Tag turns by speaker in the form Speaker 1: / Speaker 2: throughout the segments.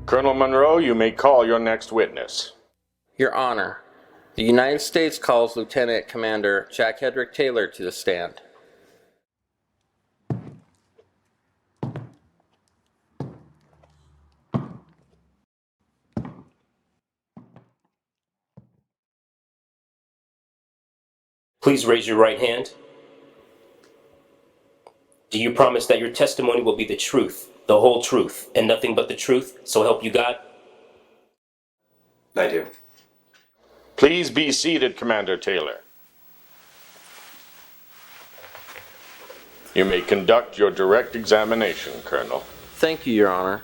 Speaker 1: Colonel Monroe, you may call your next witness.
Speaker 2: Your Honor, the United States calls Lieutenant Commander Jack Hedrick Taylor to the stand.
Speaker 3: Please raise your right hand. Do you promise that your testimony will be the truth, the whole truth, and nothing but the truth, so help you God?
Speaker 4: I do.
Speaker 1: Please be seated, Commander Taylor. You may conduct your direct examination, Colonel.
Speaker 2: Thank you, Your Honor.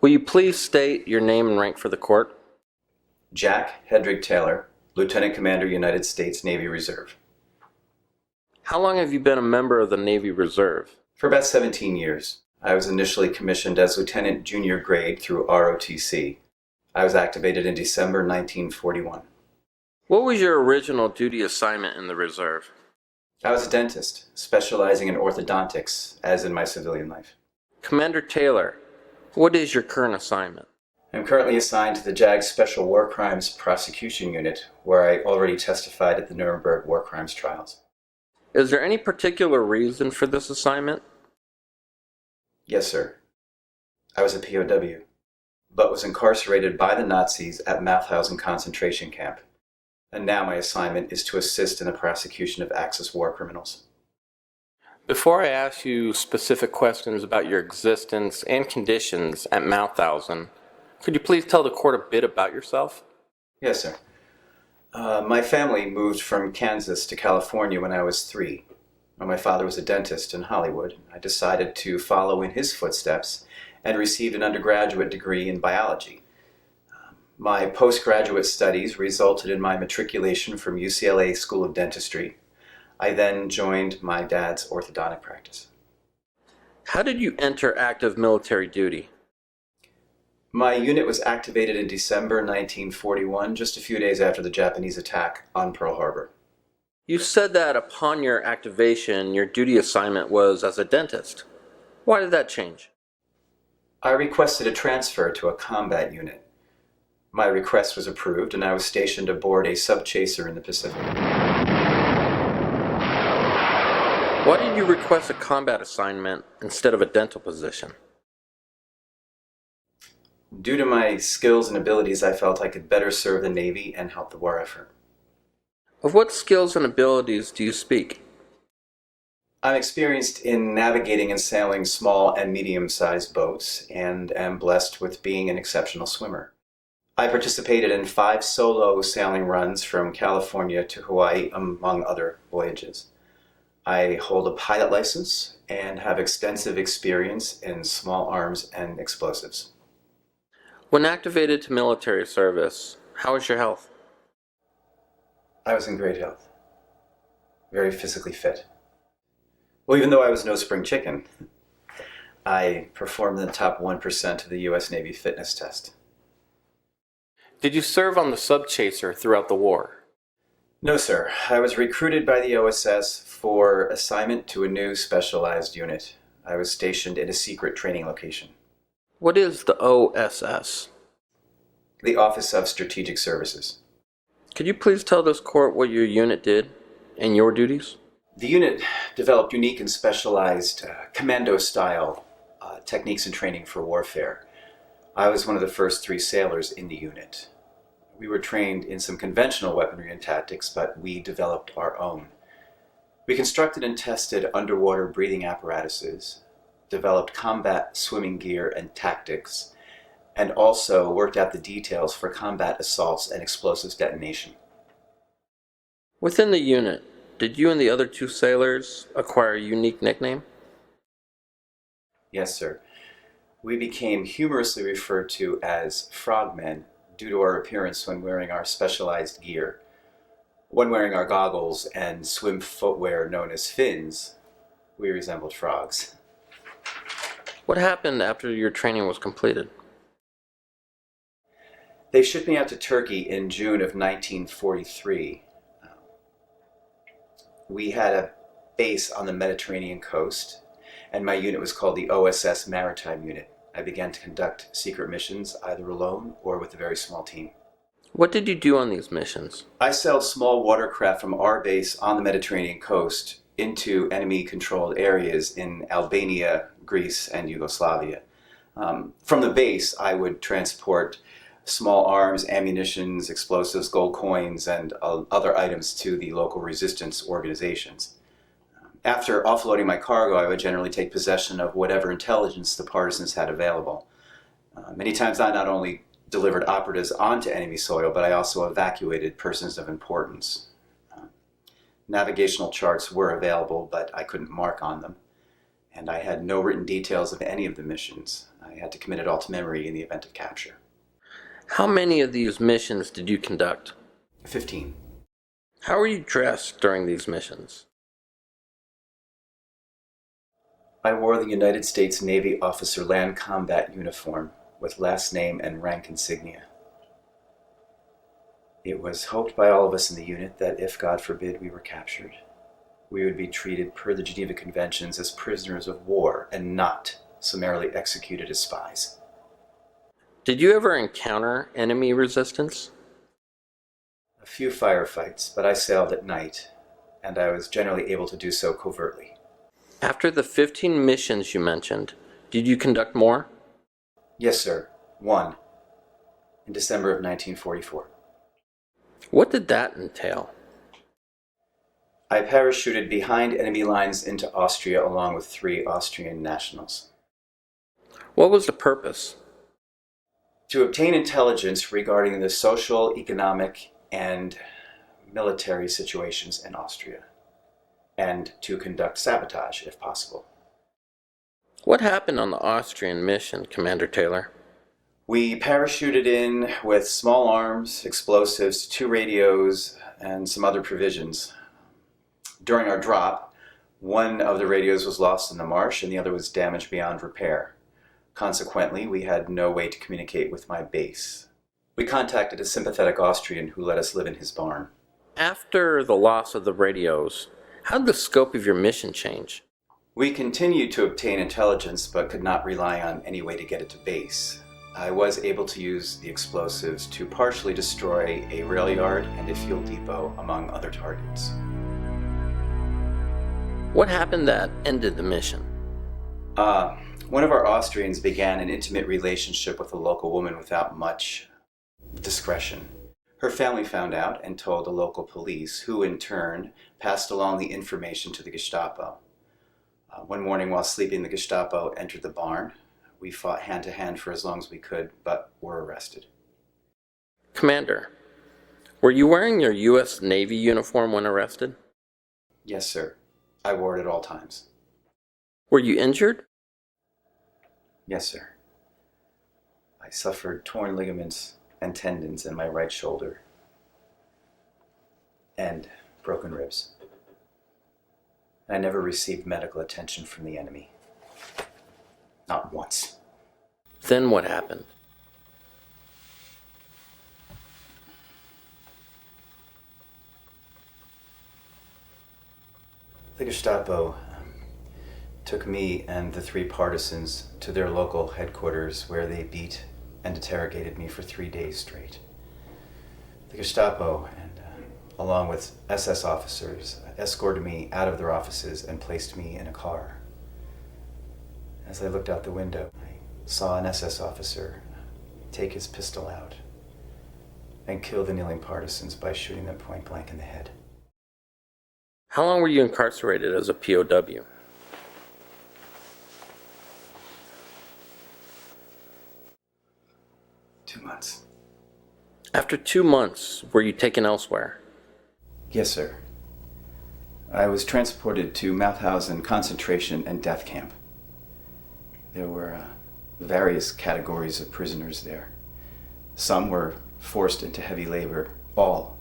Speaker 2: Will you please state your name and rank for the court?
Speaker 4: Jack Hedrick Taylor, Lieutenant Commander, United States Navy Reserve.
Speaker 2: How long have you been a member of the Navy Reserve?
Speaker 4: For about 17 years. I was initially commissioned as Lieutenant Junior Grade through ROTC. I was activated in December 1941.
Speaker 2: What was your original duty assignment in the Reserve?
Speaker 4: I was a dentist, specializing in orthodontics, as in my civilian life.
Speaker 2: Commander Taylor, what is your current assignment?
Speaker 4: I'm currently assigned to the JAG Special War Crimes Prosecution Unit, where I already testified at the Nuremberg War Crimes trials.
Speaker 2: Is there any particular reason for this assignment?
Speaker 4: Yes, sir. I was a POW, but was incarcerated by the Nazis at Mauthausen concentration camp. And now my assignment is to assist in the prosecution of Axis war criminals.
Speaker 2: Before I ask you specific questions about your existence and conditions at Mauthausen, could you please tell the court a bit about yourself?
Speaker 4: Yes, sir. My family moved from Kansas to California when I was 3. When my father was a dentist in Hollywood, I decided to follow in his footsteps and received an undergraduate degree in biology. My postgraduate studies resulted in my matriculation from UCLA School of Dentistry. I then joined my dad's orthodontic practice.
Speaker 2: How did you enter active military duty?
Speaker 4: My unit was activated in December 1941, just a few days after the Japanese attack on Pearl Harbor.
Speaker 2: You said that upon your activation, your duty assignment was as a dentist. Why did that change?
Speaker 4: I requested a transfer to a combat unit. My request was approved, and I was stationed aboard a subchaser in the Pacific.
Speaker 2: Why did you request a combat assignment instead of a dental position?
Speaker 4: Due to my skills and abilities, I felt I could better serve the Navy and help the war effort.
Speaker 2: Of what skills and abilities do you speak?
Speaker 4: I'm experienced in navigating and sailing small and medium-sized boats, and am blessed with being an exceptional swimmer. I participated in 5 solo sailing runs from California to Hawaii, among other voyages. I hold a pilot license and have extensive experience in small arms and explosives.
Speaker 2: When activated to military service, how was your health?
Speaker 4: I was in great health. Very physically fit. Well, even though I was no spring chicken, I performed in the top 1% of the U.S. Navy fitness test.
Speaker 2: Did you serve on the subchaser throughout the war?
Speaker 4: No, sir. I was recruited by the OSS for assignment to a new specialized unit. I was stationed in a secret training location.
Speaker 2: What is the OSS?
Speaker 4: The Office of Strategic Services.
Speaker 2: Could you please tell this court what your unit did and your duties?
Speaker 4: The unit developed unique and specialized commando-style techniques and training for warfare. I was one of the first 3 sailors in the unit. We were trained in some conventional weaponry and tactics, but we developed our own. We constructed and tested underwater breathing apparatuses, developed combat swimming gear and tactics, and also worked out the details for combat assaults and explosives detonation.
Speaker 2: Within the unit, did you and the other 2 sailors acquire a unique nickname?
Speaker 4: Yes, sir. We became humorously referred to as frogmen due to our appearance when wearing our specialized gear. When wearing our goggles and swim footwear known as fins, we resembled frogs.
Speaker 2: What happened after your training was completed?
Speaker 4: They shipped me out to Turkey in June of 1943. We had a base on the Mediterranean coast, and my unit was called the OSS Maritime Unit. I began to conduct secret missions either alone or with a very small team.
Speaker 2: What did you do on these missions?
Speaker 4: I sailed small watercraft from our base on the Mediterranean coast into enemy-controlled areas in Albania, Greece, and Yugoslavia. From the base, I would transport small arms, ammunitions, explosives, gold coins, and other items to the local resistance organizations. After offloading my cargo, I would generally take possession of whatever intelligence the partisans had available. Many times I not only delivered operatives onto enemy soil, but I also evacuated persons of importance. Navigational charts were available, but I couldn't mark on them. And I had no written details of any of the missions. I had to commit it all to memory in the event of capture.
Speaker 2: How many of these missions did you conduct?
Speaker 4: 15.
Speaker 2: How were you dressed during these missions?
Speaker 4: I wore the United States Navy Officer Land Combat uniform with last name and rank insignia. It was hoped by all of us in the unit that if, God forbid, we were captured, we would be treated per the Geneva Conventions as prisoners of war and not summarily executed as spies.
Speaker 2: Did you ever encounter enemy resistance?
Speaker 4: A few firefights, but I sailed at night, and I was generally able to do so covertly.
Speaker 2: After the 15 missions you mentioned, did you conduct more?
Speaker 4: Yes, sir. One. In December of 1944.
Speaker 2: What did that entail?
Speaker 4: I parachuted behind enemy lines into Austria along with 3 Austrian nationals.
Speaker 2: What was the purpose?
Speaker 4: To obtain intelligence regarding the social, economic, and military situations in Austria, and to conduct sabotage if possible.
Speaker 2: What happened on the Austrian mission, Commander Taylor?
Speaker 4: We parachuted in with small arms, explosives, 2 radios, and some other provisions. During our drop, one of the radios was lost in the marsh and the other was damaged beyond repair. Consequently, we had no way to communicate with my base. We contacted a sympathetic Austrian who let us live in his barn.
Speaker 2: After the loss of the radios, how did the scope of your mission change?
Speaker 4: We continued to obtain intelligence but could not rely on any way to get it to base. I was able to use the explosives to partially destroy a rail yard and a fuel depot, among other targets.
Speaker 2: What happened that ended the mission?
Speaker 4: One of our Austrians began an intimate relationship with a local woman without much discretion. Her family found out and told the local police, who in turn passed along the information to the Gestapo. One morning while sleeping, the Gestapo entered the barn. We fought hand to hand for as long as we could, but were arrested.
Speaker 2: Commander, were you wearing your U.S. Navy uniform when arrested?
Speaker 4: Yes, sir. I wore it at all times.
Speaker 2: Were you injured?
Speaker 4: Yes, sir. I suffered torn ligaments and tendons in my right shoulder and broken ribs. I never received medical attention from the enemy. Not once.
Speaker 2: Then what happened?
Speaker 4: The Gestapo took me and the 3 partisans to their local headquarters where they beat and interrogated me for 3 days straight. The Gestapo, along with SS officers, escorted me out of their offices and placed me in a car. As I looked out the window, I saw an SS officer take his pistol out and kill the kneeling partisans by shooting them point blank in the head.
Speaker 2: How long were you incarcerated as a POW?
Speaker 4: 2 months.
Speaker 2: After 2 months, were you taken elsewhere?
Speaker 4: Yes, sir. I was transported to Mauthausen concentration and death camp. There were various categories of prisoners there. Some were forced into heavy labor. All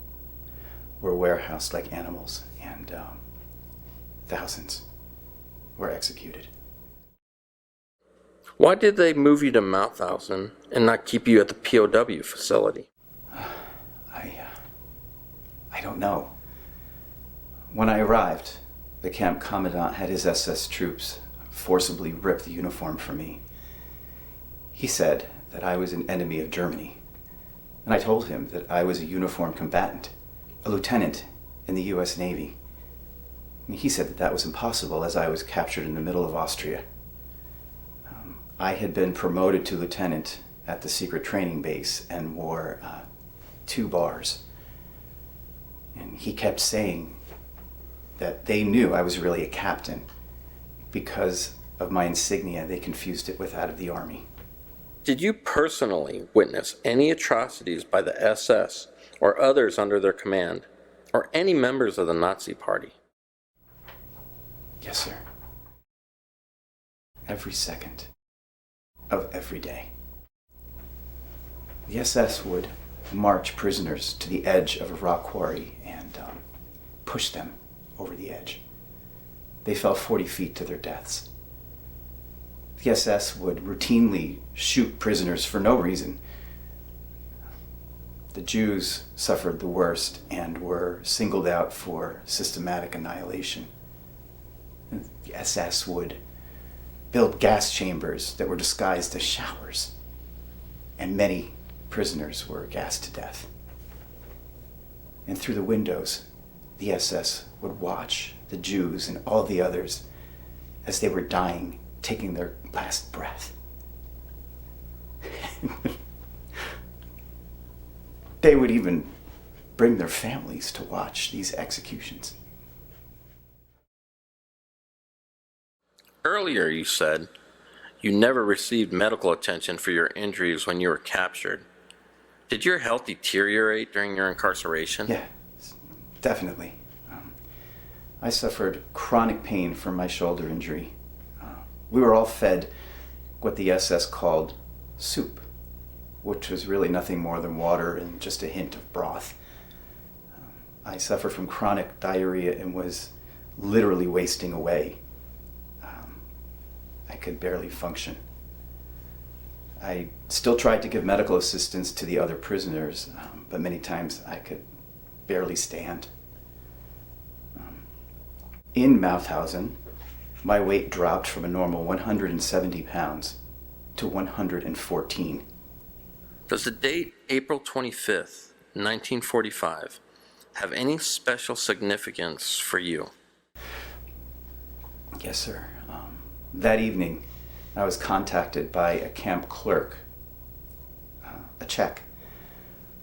Speaker 4: were warehoused like animals, and thousands were executed.
Speaker 2: Why did they move you to Mauthausen and not keep you at the POW facility?
Speaker 4: I don't know. When I arrived, the camp commandant had his SS troops forcibly rip the uniform from me. He said that I was an enemy of Germany, and I told him that I was a uniformed combatant, a lieutenant in the U.S. Navy. And he said that that was impossible, as I was captured in the middle of Austria. I had been promoted to lieutenant at the secret training base and wore 2 bars. And he kept saying that they knew I was really a captain. Because of my insignia, they confused it with that of the army.
Speaker 2: Did you personally witness any atrocities by the SS or others under their command, or any members of the Nazi Party?
Speaker 4: Yes, sir. Every second of every day. The SS would march prisoners to the edge of a rock quarry and push them over the edge. They fell 40 feet to their deaths. The SS would routinely shoot prisoners for no reason. The Jews suffered the worst and were singled out for systematic annihilation. The SS would build gas chambers that were disguised as showers, and many prisoners were gassed to death. And through the windows, the SS would watch the Jews and all the others as they were dying, taking their last breath. They would even bring their families to watch these executions.
Speaker 2: Earlier you said you never received medical attention for your injuries when you were captured. Did your health deteriorate during your incarceration?
Speaker 4: Yeah, definitely. I suffered chronic pain from my shoulder injury. We were all fed what the SS called soup, which was really nothing more than water and just a hint of broth. I suffered from chronic diarrhea and was literally wasting away. I could barely function. I still tried to give medical assistance to the other prisoners, but many times I could barely stand. In Mauthausen, my weight dropped from a normal 170 pounds to 114.
Speaker 2: Does the date April 25th, 1945, have any special significance for you?
Speaker 4: Yes, sir. That evening, I was contacted by a camp clerk, a Czech,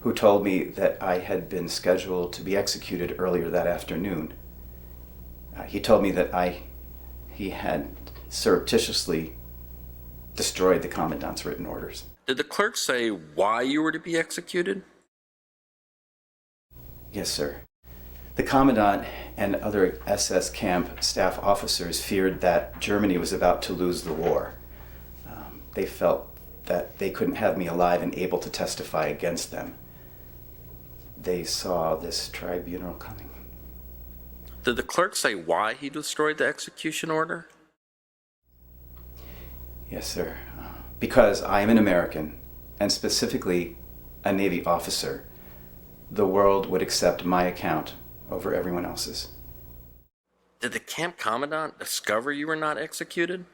Speaker 4: who told me that I had been scheduled to be executed earlier that afternoon. He told me that he had surreptitiously destroyed the commandant's written orders.
Speaker 2: Did the clerk say why you were to be executed?
Speaker 4: Yes, sir. The commandant and other SS camp staff officers feared that Germany was about to lose the war. They felt that they couldn't have me alive and able to testify against them. They saw this tribunal coming.
Speaker 2: Did the clerk say why he destroyed the execution order?
Speaker 4: Yes, sir. Because I am an American, and specifically a Navy officer, the world would accept my account over everyone else's.
Speaker 2: Did the camp commandant discover you were not executed?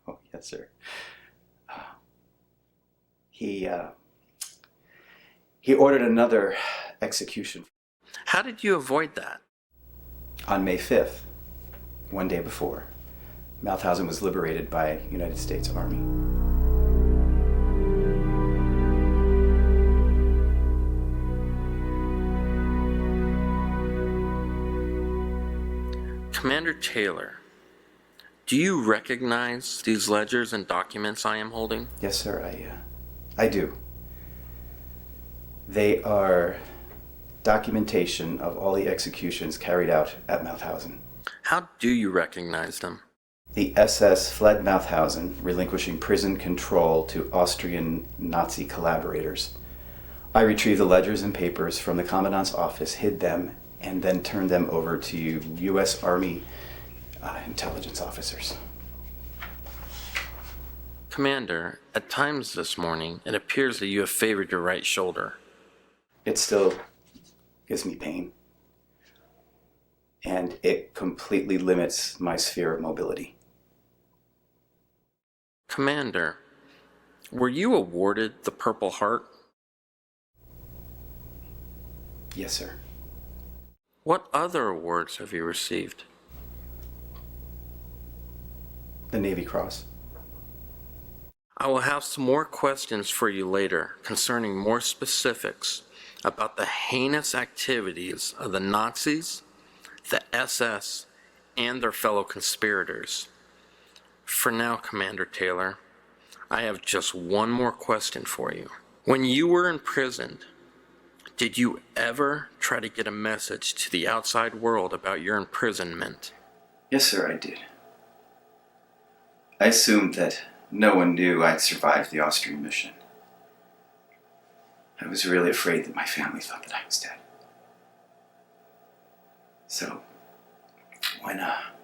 Speaker 4: Oh, yes, sir. He ordered another execution.
Speaker 2: How did you avoid that?
Speaker 4: On May 5th, one day before, Mauthausen was liberated by United States Army.
Speaker 2: Commander Taylor, do you recognize these ledgers and documents I am holding?
Speaker 4: Yes, sir, I do. They are documentation of all the executions carried out at Mauthausen.
Speaker 2: How do you recognize them?
Speaker 4: The SS fled Mauthausen, relinquishing prison control to Austrian Nazi collaborators. I retrieved the ledgers and papers from the commandant's office, hid them, and then turned them over to U.S. Army intelligence officers.
Speaker 2: Commander, at times this morning, it appears that you have favored your right shoulder.
Speaker 4: It still gives me pain, and it completely limits my sphere of mobility.
Speaker 2: Commander, were you awarded the Purple Heart?
Speaker 4: Yes, sir.
Speaker 2: What other awards have you received?
Speaker 4: The Navy Cross.
Speaker 2: I will have some more questions for you later concerning more specifics about the heinous activities of the Nazis, the SS, and their fellow conspirators. For now, Commander Taylor, I have just one more question for you. When you were imprisoned, did you ever try to get a message to the outside world about your imprisonment?
Speaker 4: Yes, sir, I did. I assumed that no one knew I'd survived the Austrian mission. I was really afraid that my family thought that I was dead. So,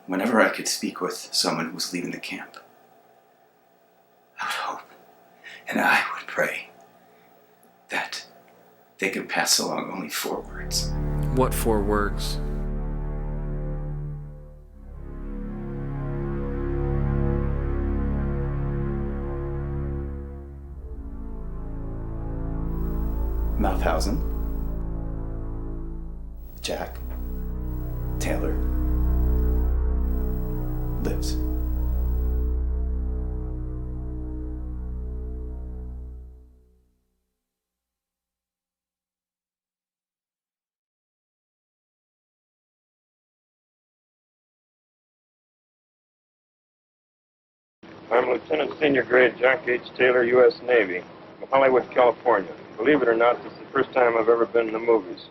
Speaker 4: whenever I could speak with someone who was leaving the camp, I would hope, and I would pray, that they could pass along only 4 words.
Speaker 2: What 4 words?
Speaker 4: Mauthausen, Jack, Taylor, lives.
Speaker 5: I'm Lieutenant Senior Grade John H. Taylor, U.S. Navy, from Hollywood, California. Believe it or not, this is the first time I've ever been in the movies.